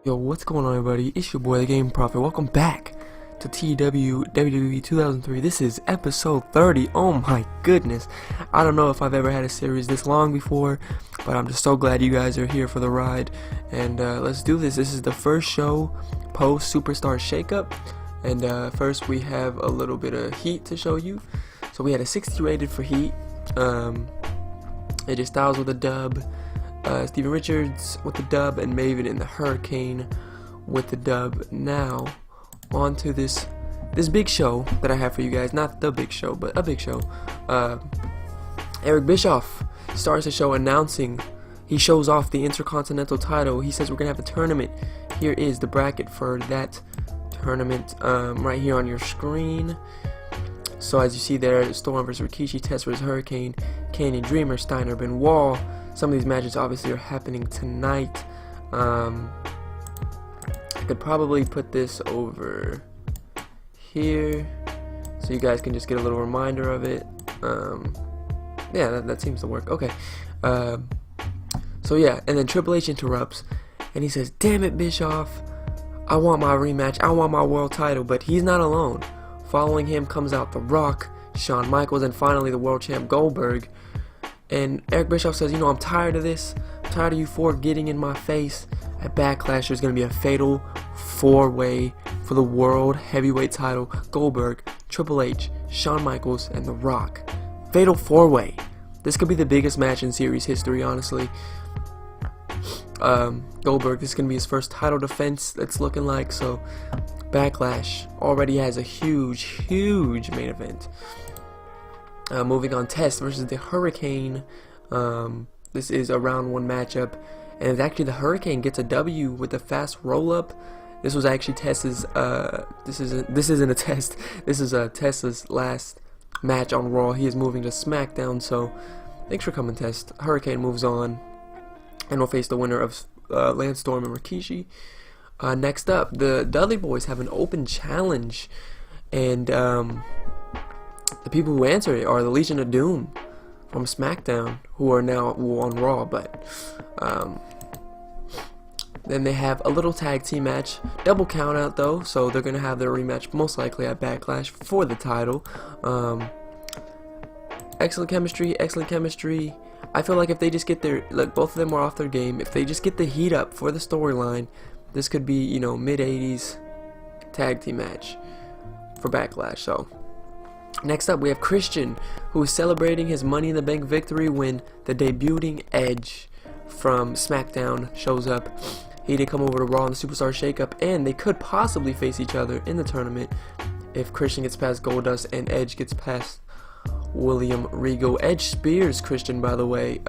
Yo, what's going on, everybody? It's your boy, the Game Prophet. Welcome back to TEW WWE 2003. This is episode 30. Oh my goodness. I don't know if I've ever had a series this long before, but I'm just so glad you guys are here for the ride. And let's do this. This is the first show post Superstar Shakeup. And first we have a little bit of heat to show you. So we had a 60 rated for heat. AJ Styles with a dub. Steven Richards with the dub, and Maven in the Hurricane with the dub. Now, on to this big show that I have for you guys. Not the big show, but a big show. Eric Bischoff starts the show announcing he shows off the Intercontinental title. He says we're going to have a tournament. Here is the bracket for that tournament right here on your screen. So as you see there, Storm versus Rikishi, Test versus Hurricane, Canyon Dreamer, Steiner, Benoit. Some of these matches obviously are happening tonight. I could probably put this over here so you guys can just get a little reminder of it. Yeah, that seems to work. Okay. So yeah, and then Triple H interrupts and he says, "Damn it, Bischoff, I want my rematch. I want my world title." But he's not alone. Following him comes out The Rock, Shawn Michaels, and finally the world champ Goldberg. And Eric Bischoff says, I'm tired of this. I'm tired of you four getting in my face. At Backlash, there's going to be a fatal four-way for the World Heavyweight title. Goldberg, Triple H, Shawn Michaels, and The Rock. Fatal four-way. This could be the biggest match in series history, honestly. Goldberg, this is going to be his first title defense, it's looking like. So, Backlash already has a huge main event. Moving on, Test versus the Hurricane. This is a round one matchup, and actually the Hurricane gets a W with a fast roll up. This was actually Test's. This isn't a test. This is Test's last match on Raw. He is moving to SmackDown. So thanks for coming, Test. Hurricane moves on, and will face the winner of Lance Storm and Rikishi. Next up, the Dudley Boys have an open challenge, and the people who answer it are the Legion of Doom from SmackDown, who are now on Raw. But then they have a little tag team match, double count out though, so they're gonna have their rematch most likely at Backlash for the title. Excellent chemistry. I feel like if they just get their, like, both of them are off their game, if they just get the heat up for the storyline, this could be, mid-80s tag team match for Backlash. So next up, we have Christian, who is celebrating his Money in the Bank victory when the debuting Edge from SmackDown shows up. He did come over to Raw in the Superstar Shakeup, and they could possibly face each other in the tournament if Christian gets past Goldust and Edge gets past William Regal. Edge spears Christian, by the way.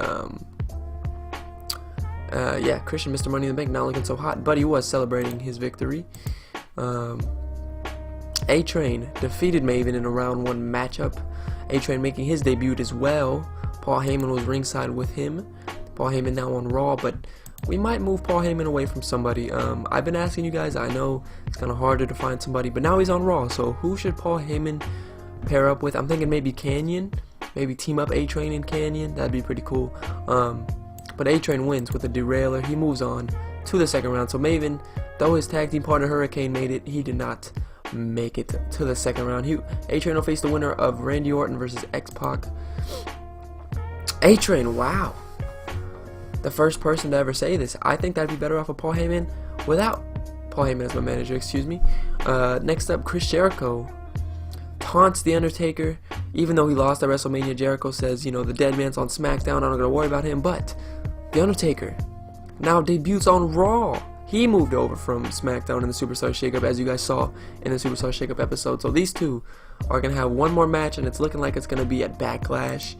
Yeah, Christian, Mr. Money in the Bank, not looking so hot, but he was celebrating his victory. A-Train defeated Maven in a round one matchup. A-Train making his debut as well. Paul Heyman was ringside with him. Paul Heyman now on Raw, but we might move Paul Heyman away from somebody. I've been asking you guys. I know it's kind of harder to find somebody, but now he's on Raw. So who should Paul Heyman pair up with? I'm thinking maybe Canyon. Maybe team up A-Train and Canyon. That'd be pretty cool. But A-Train wins with a derailer. He moves on to the second round. So Maven, though his tag team partner Hurricane made it, he did not make it to the second round. A-Train will face the winner of Randy Orton versus X-Pac. A-Train, wow. The first person to ever say this. I think that'd be better off of Paul Heyman without Paul Heyman as my manager, excuse me. Next up, Chris Jericho taunts The Undertaker. Even though he lost at WrestleMania, Jericho says, the dead man's on SmackDown, I'm not going to worry about him. But The Undertaker now debuts on Raw. He moved over from SmackDown in the Superstar Shakeup, as you guys saw in the Superstar Shakeup episode. So these two are going to have one more match, and it's looking like it's going to be at Backlash.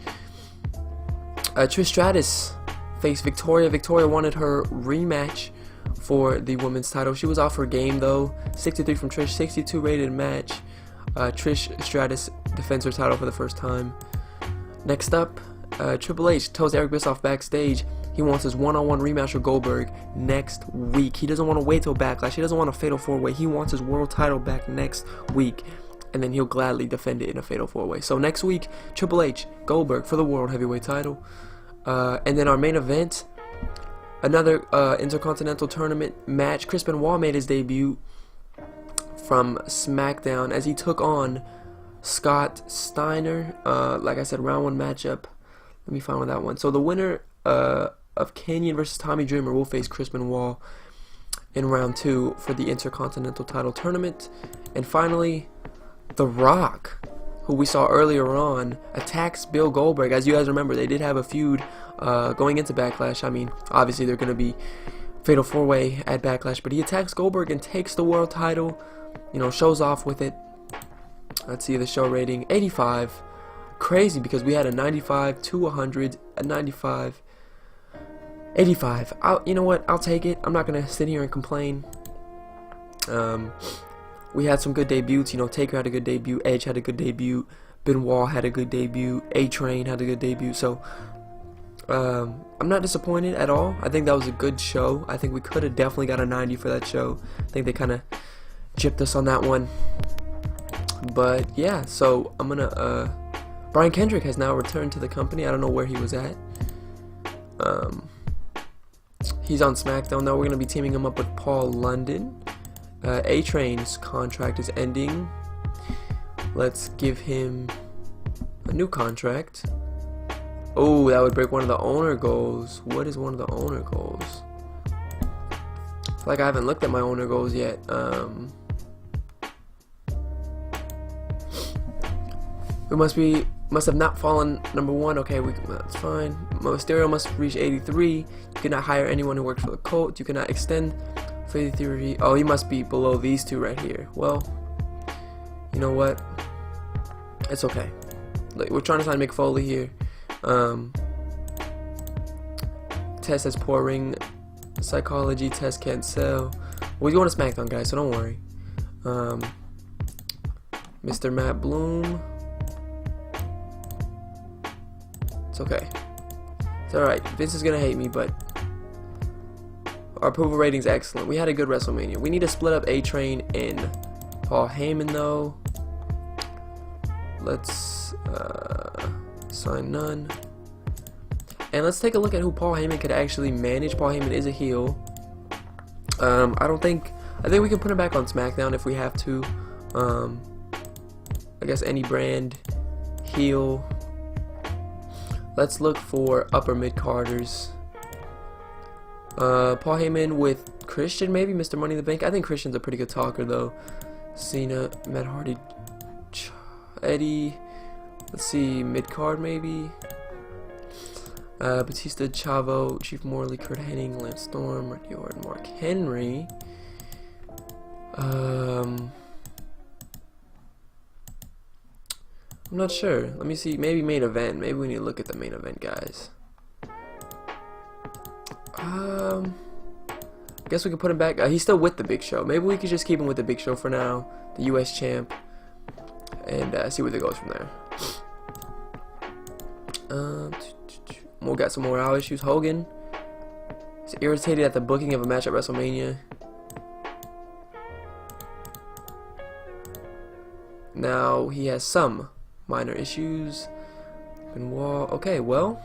Trish Stratus faced Victoria. Victoria wanted her rematch for the women's title. She was off her game, though. 63 from Trish, 62 rated match. Trish Stratus defends her title for the first time. Next up, Triple H tells Eric Bischoff backstage he wants his one-on-one rematch with Goldberg next week. He doesn't want to wait till Backlash. He doesn't want a fatal four-way. He wants his world title back next week, and then he'll gladly defend it in a fatal four-way. So next week, Triple H, Goldberg for the world heavyweight title. And then our main event, Another Intercontinental Tournament match. Chris Benoit made his debut from SmackDown as he took on Scott Steiner. Like I said, round 1 matchup. Let me find where that one. So the winner of Kenyon versus Tommy Dreamer will face Chris Benoit in round 2 for the Intercontinental title tournament. And finally, The Rock, who we saw earlier on, attacks Bill Goldberg. As you guys remember, they did have a feud going into Backlash. I mean, obviously they're going to be Fatal 4-Way at Backlash, but he attacks Goldberg and takes the world title, you know, shows off with it. Let's see the show rating, 85. Crazy, because we had a 95 to 100, a 95, 85. You know what? I'll take it. I'm not going to sit here and complain. We had some good debuts. You know, Taker had a good debut. Edge had a good debut. Benoit had a good debut. A-Train had a good debut. So, I'm not disappointed at all. I think that was a good show. I think we could have definitely got a 90 for that show. I think they kind of gypped us on that one. But, yeah. So, I'm going to... Brian Kendrick has now returned to the company. I don't know where he was at. He's on SmackDown now. We're going to be teaming him up with Paul London. A-Train's contract is ending. Let's give him a new contract. Oh, that would break one of the owner goals. What is one of the owner goals? I feel like I haven't looked at my owner goals yet. We must have not fallen number 1. Okay, that's fine. Mysterio must reach 83. You cannot hire anyone who worked for the cult. You cannot extend for 83. Oh, you must be below these two right here. Well, you know what? It's okay. Like, we're trying to sign Mick Foley here. Test has poor ring psychology. Test can't sell. We're going to SmackDown, guys, so don't worry. Mr. Matt Bloom. It's okay. It's alright. Vince is gonna hate me, but our approval rating's excellent. We had a good WrestleMania. We need to split up A-Train and Paul Heyman, though. Let's sign none. And let's take a look at who Paul Heyman could actually manage. Paul Heyman is a heel. I think we can put him back on SmackDown if we have to. I guess any brand heel. Let's look for upper mid-carders. Paul Heyman with Christian, maybe Mr. Money in the Bank. I think Christian's a pretty good talker, though. Cena, Matt Hardy, Eddie. Let's see, mid-card maybe. Batista, Chavo, Chief Morley, Kurt Hennig, Lance Storm, Randy Orton, Mark Henry. I'm not sure. Let me see. Maybe main event. Maybe we need to look at the main event, guys. I guess we can put him back. He's still with the Big Show. Maybe we could just keep him with the Big Show for now, the U.S. champ, and see where it goes from there. We'll got some morale issues. Hogan is irritated at the booking of a match at WrestleMania. Now he has some minor issues. Benoit. Okay, well,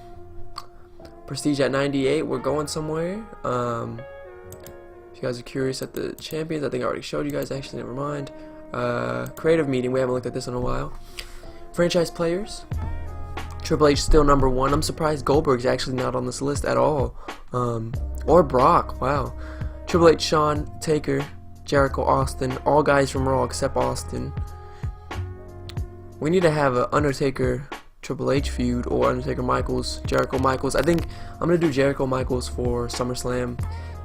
Prestige at 98. We're going somewhere. If you guys are curious at the champions, I think I already showed you guys. Actually, never mind. Creative meeting. We haven't looked at this in a while. Franchise players. Triple H still number 1. I'm surprised Goldberg's actually not on this list at all. Or Brock. Wow. Triple H, Shawn, Taker, Jericho, Austin. All guys from Raw except Austin. We need to have an Undertaker Triple H feud, or Undertaker Michaels, Jericho Michaels. I think I'm going to do Jericho Michaels for SummerSlam,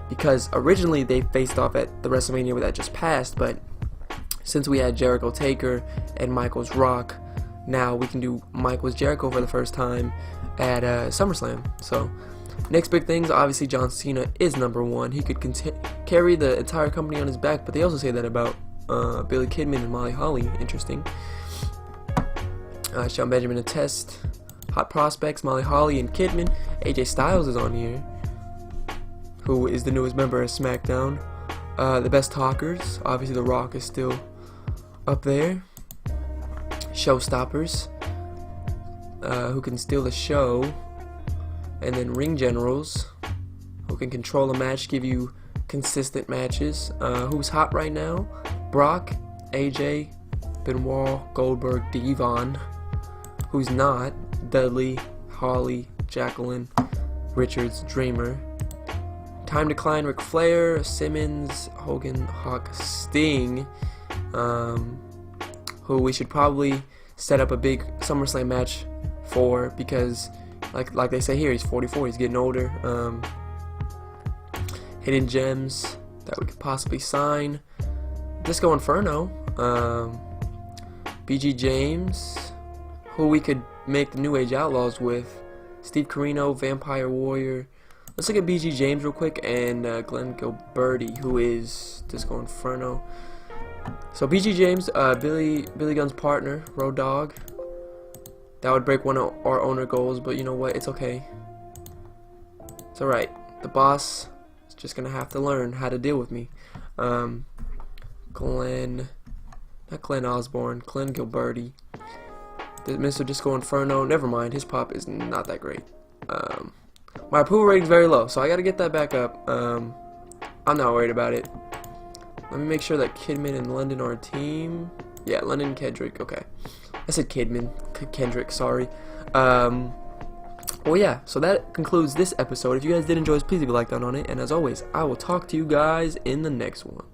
because originally they faced off at the WrestleMania that just passed, but since we had Jericho Taker and Michaels Rock, now we can do Michaels Jericho for the first time at SummerSlam. So next big things, obviously John Cena is number 1. He could carry the entire company on his back, but they also say that about Billy Kidman and Molly Holly. Interesting. Sean Benjamin and Test, Hot Prospects, Molly Holly and Kidman. AJ Styles is on here, who is the newest member of SmackDown. The Best Talkers, obviously The Rock is still up there. Showstoppers, who can steal the show. And then Ring Generals, who can control a match, give you consistent matches. Who's hot right now? Brock, AJ, Benoit, Goldberg, Devon. Who's not? Dudley, Holly, Jacqueline, Richards, Dreamer. Time Decline, Ric Flair, Simmons, Hogan, Hawk, Sting. Who we should probably set up a big SummerSlam match for, because like they say here, he's 44, he's getting older. Hidden gems that we could possibly sign: Disco Inferno, BG James, who we could make the New Age Outlaws with, Steve Corino, Vampire Warrior. Let's look at BG James real quick, and Glenn Gilberti, who is Disco Inferno. So BG James, Billy Gunn's partner, Road Dogg. That would break one of our owner goals, but you know what? It's okay. It's alright. The boss is just gonna have to learn how to deal with me. Not Glenn Osborne, Glenn Gilberti. Mr. Disco Inferno, never mind, his pop is not that great. My approval rating's very low, so I gotta get that back up. I'm not worried about it. Let me make sure that Kidman and London are a team. Yeah, London and Kendrick, okay. I said Kidman, Kendrick, sorry. Well, yeah, so that concludes this episode. If you guys did enjoy this, please leave a like down on it. And as always, I will talk to you guys in the next one.